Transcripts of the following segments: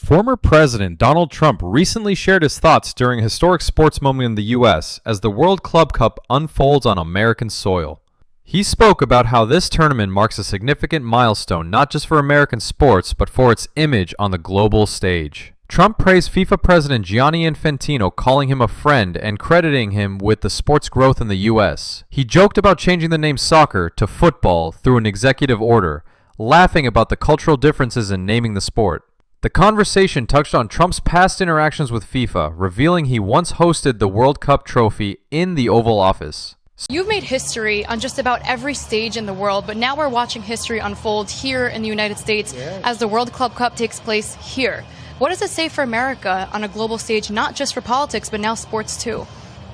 Former President Donald Trump recently shared his thoughts during a historic sports moment in the U.S. as the World Club Cup unfolds on American soil. He spoke about how this tournament marks a significant milestone not just for American sports, but for its image on the global stage. Trump praised FIFA President Gianni Infantino, calling him a friend and crediting him with the sport's growth in the U.S. He joked about changing the name soccer to football through an executive order, laughing about the cultural differences in naming the sport. The conversation touched on Trump's past interactions with FIFA, revealing he once hosted the World Cup trophy in the Oval Office. You've made history on just about every stage in the world, but now we're watching history unfold here in the United States as the World Club Cup takes place here. What does it say for America on a global stage, not just for politics, but now sports too?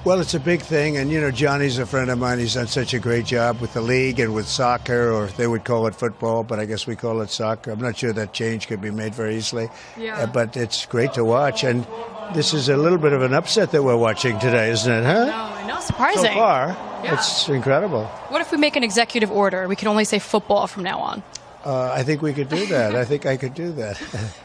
Well, it's a big thing, and Johnny's a friend of mine. He's done such a great job with the league and with soccer, or they would call it football, but I guess we call it soccer. I'm not sure that change could be made very easily, but it's great to watch, and this is a little bit of an upset that we're watching today, isn't it, huh? No, surprising. So far, it's incredible. What if we make an executive order? We can only say football from now on. I think we could do that. I think I could do that.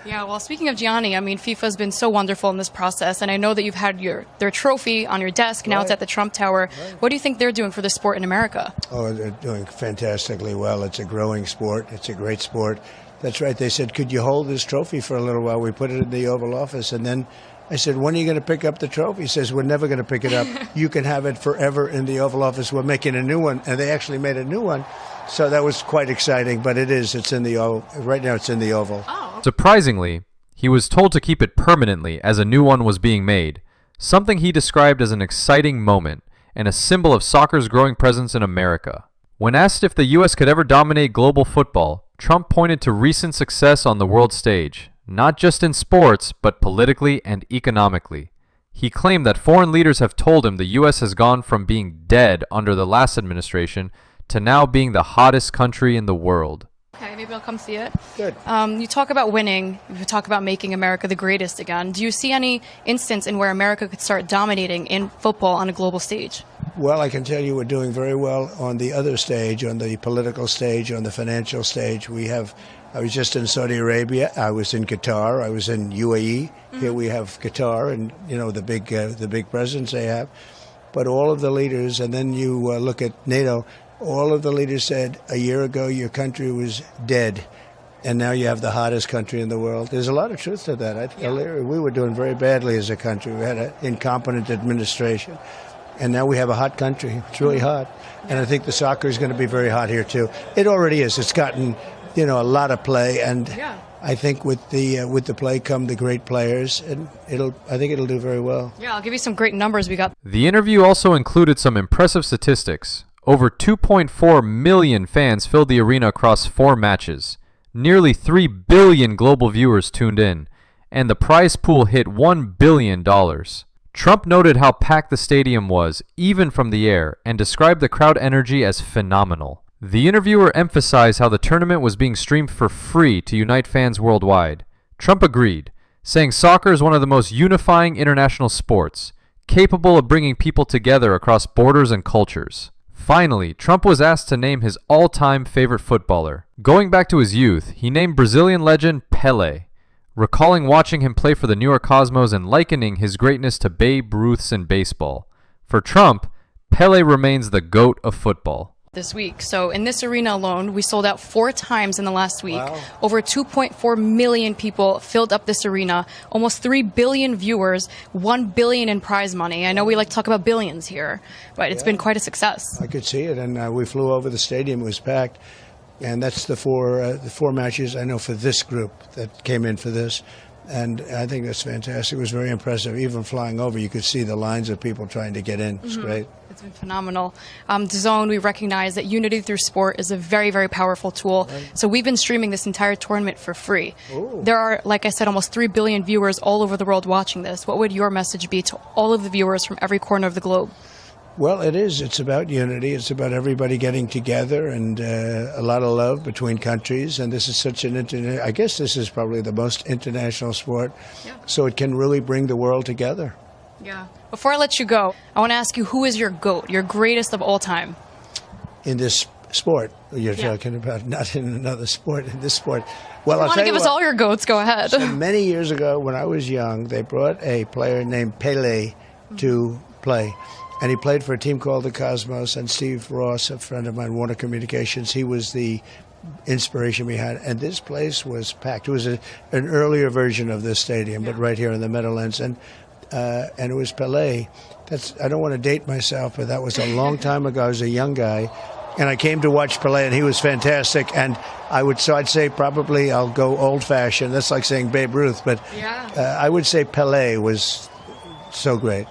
Yeah, well, speaking of Gianni, I mean, FIFA's been so wonderful in this process, and I know that you've had their trophy on your desk. Now it's at the Trump Tower. What do you think they're doing for the sport in America? Oh, they're doing fantastically well. It's a growing sport. It's a great sport. That's right. They said, could you hold this trophy for a little while? We put it in the Oval Office, and then I said, when are you going to pick up the trophy? He says, we're never going to pick it up. You can have it forever in the Oval Office. We're making a new one. And they actually made a new one. So that was quite exciting. But it's in the Oval. Right now it's in the Oval. Oh. Surprisingly, he was told to keep it permanently as a new one was being made, something he described as an exciting moment and a symbol of soccer's growing presence in America. When asked if the U.S. could ever dominate global football, Trump pointed to recent success on the world stage, not just in sports, but politically and economically. He claimed that foreign leaders have told him the U.S. has gone from being dead under the last administration to now being the hottest country in the world. Okay, maybe I'll come see it. Good. You talk about winning, you talk about making America the greatest again. Do you see any instance in where America could start dominating in football on a global stage? Well, I can tell you we're doing very well on the other stage, on the political stage, on the financial stage. I was just in Saudi Arabia. I was in Qatar. I was in UAE. Here we have Qatar and, the big presidents they have. But all of the leaders, and then you look at NATO, all of the leaders said a year ago your country was dead, and now you have the hottest country in the world. There's a lot of truth to that. We were doing very badly as a country. We had an incompetent administration, and now we have a hot country. It's really hot. And I think the soccer is going to be very hot here, too. It already is. It's gotten, a lot of play, and I think with the play come the great players, and I think it'll do very well. Yeah, I'll give you some great numbers we got. The interview also included some impressive statistics. Over 2.4 million fans filled the arena across 4 matches. Nearly 3 billion global viewers tuned in, and the prize pool hit $1 billion. Trump noted how packed the stadium was, even from the air, and described the crowd energy as phenomenal. The interviewer emphasized how the tournament was being streamed for free to unite fans worldwide. Trump agreed, saying soccer is one of the most unifying international sports, capable of bringing people together across borders and cultures. Finally, Trump was asked to name his all-time favorite footballer. Going back to his youth, he named Brazilian legend Pelé, recalling watching him play for the New York Cosmos and likening his greatness to Babe Ruth's in baseball. For Trump, Pelé remains the GOAT of football. This week. So in this arena alone, we sold out 4 times in the last week. Wow. Over 2.4 million people filled up this arena. Almost 3 billion viewers, $1 billion in prize money. I know we like to talk about billions here, but it's been quite a success. I could see it, and we flew over the stadium. It was packed, and that's the four matches I know for this group that came in for this. And I think that's fantastic. It was very impressive. Even flying over, you could see the lines of people trying to get in. It's great. It's been phenomenal. DAZN, we recognize that unity through sport is a very, very powerful tool. Right. So we've been streaming this entire tournament for free. Ooh. There are, like I said, almost 3 billion viewers all over the world watching this. What would your message be to all of the viewers from every corner of the globe? Well, it is. It's about unity. It's about everybody getting together and a lot of love between countries. And this is such I guess this is probably the most international sport. Yeah. So it can really bring the world together. Yeah. Before I let you go, I want to ask you, who is your GOAT, your greatest of all time? In this sport. You're Yeah. talking about not in another sport, in this sport. Well, You I'll want tell to you give us what, all your goats? Go ahead. so many years ago, when I was young, they brought a player named Pele to play. And he played for a team called the Cosmos. And Steve Ross, a friend of mine, Warner Communications, he was the inspiration behind it. And this place was packed. It was an earlier version of this stadium, but right here in the Meadowlands. And it was Pele. I don't want to date myself, but that was a long time ago. I was a young guy. And I came to watch Pele, and he was fantastic. And I'd say probably I'll go old-fashioned. That's like saying Babe Ruth, but Yeah. I would say Pele was so great.